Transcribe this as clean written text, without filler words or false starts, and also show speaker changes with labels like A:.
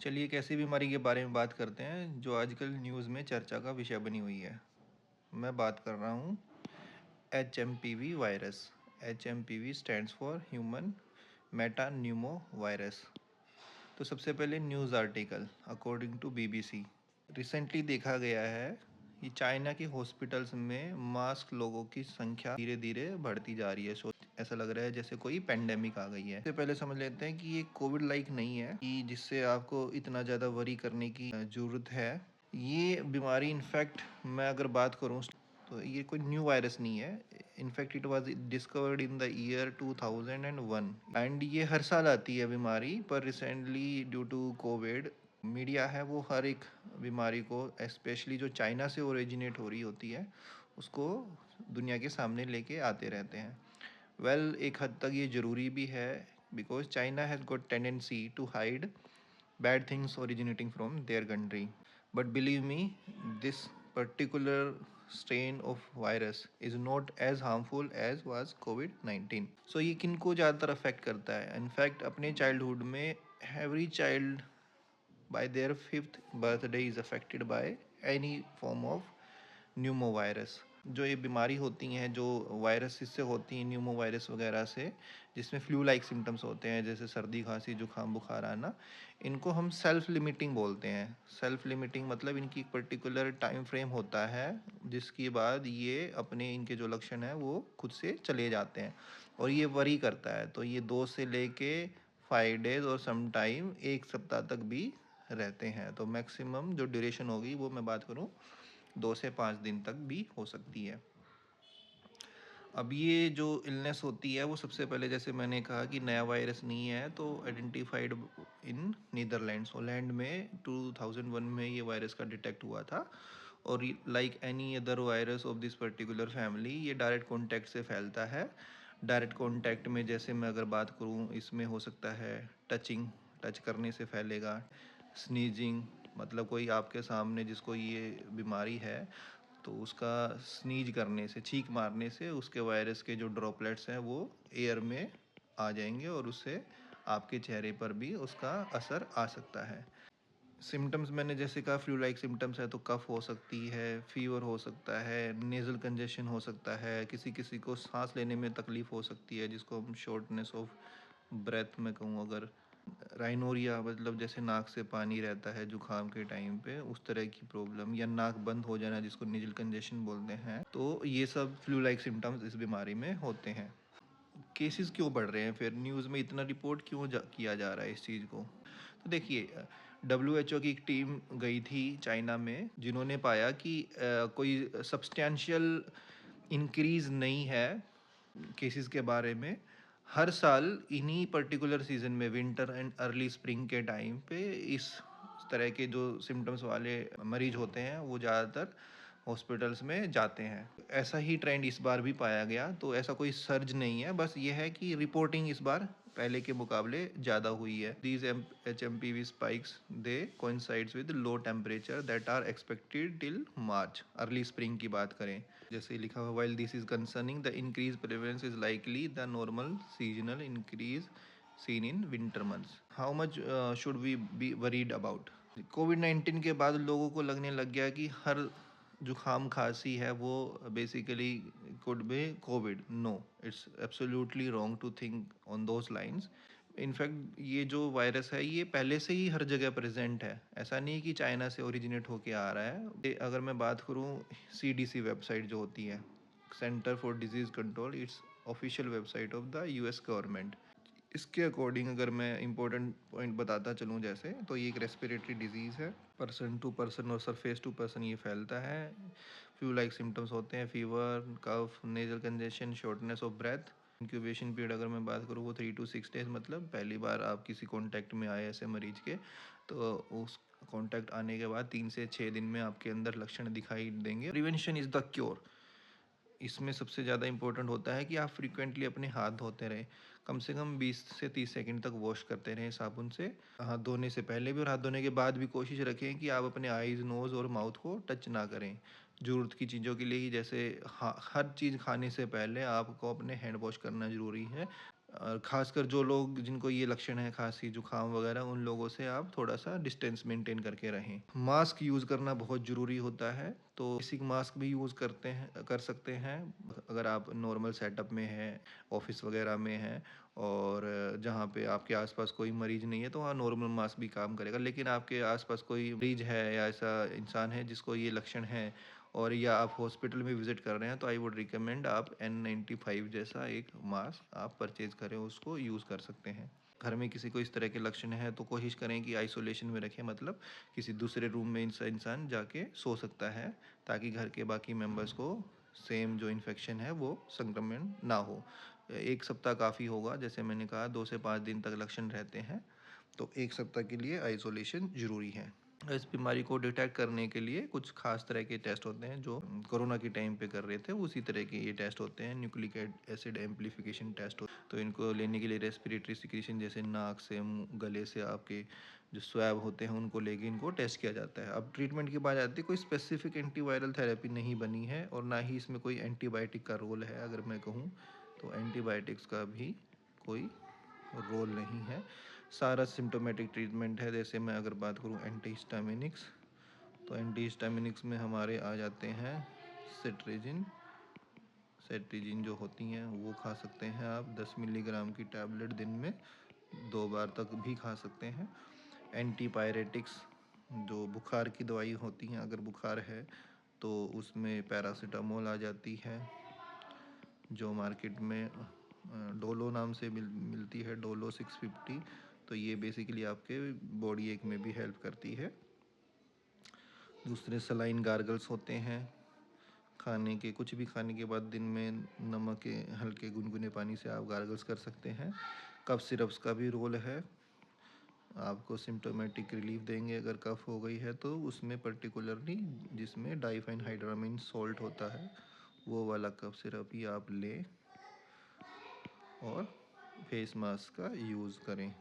A: चलिए एक ऐसी बीमारी के बारे में बात करते हैं जो आजकल न्यूज़ में चर्चा का विषय बनी हुई है। मैं बात कर रहा हूँ HMPV virus. HMPV stands for human metapneumo virus. तो सबसे पहले news article according to BBC। Recently देखा गया है कि चाइना के हॉस्पिटल्स में मास्क लोगों की संख्या धीरे धीरे बढ़ती जा रही है। ऐसा लग रहा है जैसे कोई पेंडेमिक आ गई है। सबसे पहले समझ लेते हैं कि ये कोविड लाइक नहीं है कि जिससे आपको इतना ज़्यादा वरी करने की ज़रूरत है। ये बीमारी इनफैक्ट मैं अगर बात करूँ तो ये कोई न्यू वायरस नहीं है। In fact it was discovered in the year 2001 एंड ये हर साल आती है बीमारी, पर recently due to COVID media है वो हर एक बीमारी को स्पेशली जो चाइना से ओरिजिनेट हो रही होती है उसको दुनिया के सामने लेके आते रहते हैं। वेल एक हद तक ये ज़रूरी भी है because China has got tendency to hide bad things originating from their country. But believe me, this particular strain of virus is not as harmful as was COVID-19. So ये किन को ज़्यादातर अफेक्ट करता है? इनफैक्ट अपने childhood में every child by their fifth birthday is affected by any form of न्यूमोवायरस। जो ये बीमारी होती हैं जो वायरस से होती हैं न्यूमो वायरस वगैरह से, जिसमें फ्लू लाइक सिम्टम्स होते हैं जैसे सर्दी खांसी जुकाम बुखार आना, इनको हम सेल्फ लिमिटिंग बोलते हैं। सेल्फ लिमिटिंग मतलब इनकी एक पर्टिकुलर टाइम फ्रेम होता है जिसके बाद ये अपने इनके जो लक्षण हैं वो खुद से चले जाते हैं और ये वरी करता है। तो ये 2 से लेके 5 डेज और सम टाइम 1 सप्ताह तक भी रहते हैं। तो मैक्सिमम जो ड्यूरेशन होगी वो मैं बात करूँ 2 से 5 दिन तक भी हो सकती है। अब ये जो इलनेस होती है वो सबसे पहले जैसे मैंने कहा कि नया वायरस नहीं है, तो आइडेंटिफाइड इन नीदरलैंड्स हॉलैंड में 2001 में ये वायरस का डिटेक्ट हुआ था। और like any other virus of this particular family ये डायरेक्ट कॉन्टैक्ट से फैलता है। डायरेक्ट कॉन्टैक्ट में जैसे मैं अगर बात करूँ इसमें हो सकता है टच करने से फैलेगा। स्नीजिंग मतलब कोई आपके सामने जिसको ये बीमारी है तो उसका स्नीज करने से छींक मारने से उसके वायरस के जो ड्रॉपलेट्स हैं वो एयर में आ जाएंगे और उससे आपके चेहरे पर भी उसका असर आ सकता है। सिम्टम्स मैंने जैसे कहा फ्लू लाइक सिम्टम्स है तो कफ हो सकती है, फीवर हो सकता है, नेज़ल कंजेशन हो सकता है, किसी किसी को सांस लेने में तकलीफ़ हो सकती है जिसको हम शॉर्टनेस ऑफ ब्रेथ में कहूँ अगर। राइनोरिया मतलब जैसे नाक से पानी रहता है जुकाम के टाइम पे उस तरह की प्रॉब्लम, या नाक बंद हो जाना जिसको नेजल कंजेशन बोलते हैं। तो ये सब फ्लू लाइक सिम्टम्स इस बीमारी में होते हैं। केसेस क्यों बढ़ रहे हैं, फिर न्यूज़ में इतना रिपोर्ट क्यों किया जा रहा है इस चीज़ को? तो देखिए WHO की एक टीम गई थी चाइना में जिन्होंने पाया कि कोई सब्सटैंशियल इंक्रीज़ नहीं है केसेस के बारे में। हर साल इन्हीं पर्टिकुलर सीज़न में विंटर एंड अर्ली स्प्रिंग के टाइम पे इस तरह के जो सिम्टम्स वाले मरीज होते हैं वो ज़्यादातर हॉस्पिटल्स में जाते हैं। ऐसा ही ट्रेंड इस बार भी पाया गया, तो ऐसा कोई सर्ज नहीं है, बस ये है कि रिपोर्टिंग इस बार पहले के मुकाबले ज़्यादा हुई है। These HMPV spikes they coincides with low temperature that are expected till March. Early spring की बात करें जैसे लिखा हुआ while this is concerning the increase prevalence is likely the normal seasonal increase seen in winter months. How much should we be worried about? कोविड-19 के बाद लोगों को लगने लग गया कि हर जुकाम खांसी है वो basically could be COVID. No, it's absolutely wrong to think on those lines. In fact ये जो वायरस है ये पहले से ही हर जगह प्रेजेंट है, ऐसा नहीं कि चाइना से ओरिजिनेट होके आ रहा है। अगर मैं बात करूँ CDC वेबसाइट जो होती है centre for disease control, it's official website of the US government, इसके अकॉर्डिंग अगर मैं इंपॉर्टेंट पॉइंट बताता चलूँ जैसे, तो ये एक रेस्पिरेटरी डिजीज़ है। पर्सन टू पर्सन और सरफेस टू पर्सन ये फैलता है। फ्लू लाइक सिम्टम्स होते हैं fever, cough, nasal congestion, shortness of breath. Incubation period अगर मैं बात करूँ वो 3 to 6 डेज, मतलब पहली बार आप किसी कॉन्टैक्ट में आए ऐसे मरीज के तो उस कॉन्टैक्ट आने के बाद 3 से 6 दिन में आपके अंदर लक्षण दिखाई देंगे। Prevention is the cure. इसमें सबसे ज़्यादा इंपॉर्टेंट होता है कि आप फ्रीक्वेंटली अपने हाथ धोते रहें, कम से कम 20 से 30 सेकंड तक वॉश करते रहें साबुन से। हाथ धोने से पहले भी और हाथ धोने के बाद भी कोशिश रखें कि आप अपने आईज़, नोज़ और माउथ को टच ना करें। ज़रूरत की चीज़ों के लिए ही, जैसे हर चीज़ खाने से पहले आपको अपने हैंड वॉश करना ज़रूरी है। और ख़ासकर जो लोग जिनको ये लक्षण है खांसी जुकाम वगैरह, उन लोगों से आप थोड़ा सा डिस्टेंस मेंटेन करके रहें। मास्क यूज़ करना बहुत ज़रूरी होता है, तो बेसिक मास्क भी यूज़ कर सकते हैं अगर आप नॉर्मल सेटअप में हैं, ऑफिस वगैरह में हैं, और जहाँ पे आपके आसपास कोई मरीज़ नहीं है तो वहाँ नॉर्मल मास्क भी काम करेगा। लेकिन आपके आसपास कोई मरीज़ है या ऐसा इंसान है जिसको ये लक्षण है, और या आप हॉस्पिटल में विज़िट कर रहे हैं, तो आई वुड रिकमेंड आप N95 जैसा एक मास्क आप परचेज़ करें, उसको यूज़ कर सकते हैं। घर में किसी को इस तरह के लक्षण है तो कोशिश करें कि आइसोलेशन में रखें, मतलब किसी दूसरे रूम में इंसान जाके सो सकता है, ताकि घर के बाकी मेंबर्स को सेम जो इन्फेक्शन है वो संक्रमण ना हो। 1 सप्ताह काफ़ी होगा, जैसे मैंने कहा 2 से 5 दिन तक लक्षण रहते हैं, तो 1 सप्ताह के लिए आइसोलेशन ज़रूरी है। इस बीमारी को डिटेक्ट करने के लिए कुछ खास तरह के टेस्ट होते हैं जो कोरोना के टाइम पे कर रहे थे, उसी तरह के ये टेस्ट होते हैं। न्यूक्लिक एसिड एम्प्लीफिकेशन टेस्ट तो इनको लेने के लिए रेस्पिरेटरी सिक्रीशन जैसे नाक से, गले से आपके जो स्वैब होते हैं उनको लेके इनको टेस्ट किया जाता है। अब ट्रीटमेंट की बात आती है, कोई स्पेसिफिक एंटीवायरल थेरेपी नहीं बनी है और ना ही इसमें कोई एंटीबायोटिक का रोल है। अगर मैं कहूँ तो एंटीबायोटिक्स का भी कोई रोल नहीं है, सारा सिम्टोमेटिक ट्रीटमेंट है। जैसे मैं अगर बात करूँ एंटीहिस्टामिनिक्स, तो एंटीहिस्टामिनिक्स में हमारे आ जाते हैं सेट्रिजिन जो होती हैं वो खा सकते हैं आप 10 मिलीग्राम की टैबलेट दिन में 2 बार तक भी खा सकते हैं। एंटीपायरेटिक्स जो बुखार की दवाई होती हैं, अगर बुखार है तो उसमें पैरासीटामोल आ जाती है, जो मार्केट में डोलो नाम से मिलती है, डोलो 650। तो ये बेसिकली आपके बॉडी एक में भी हेल्प करती है। दूसरे सलाइन गार्गल्स होते हैं, कुछ भी खाने के बाद दिन में नमक के हल्के गुनगुने पानी से आप गार्गल्स कर सकते हैं। कफ सिरप्स का भी रोल है, आपको सिम्टोमेटिक रिलीफ देंगे अगर कफ हो गई है तो, उसमें पर्टिकुलरली जिसमें डाइफेनहाइड्रामिन सॉल्ट होता है वो वाला कफ सिरप ही आप लें और फेस मास्क का यूज़ करें।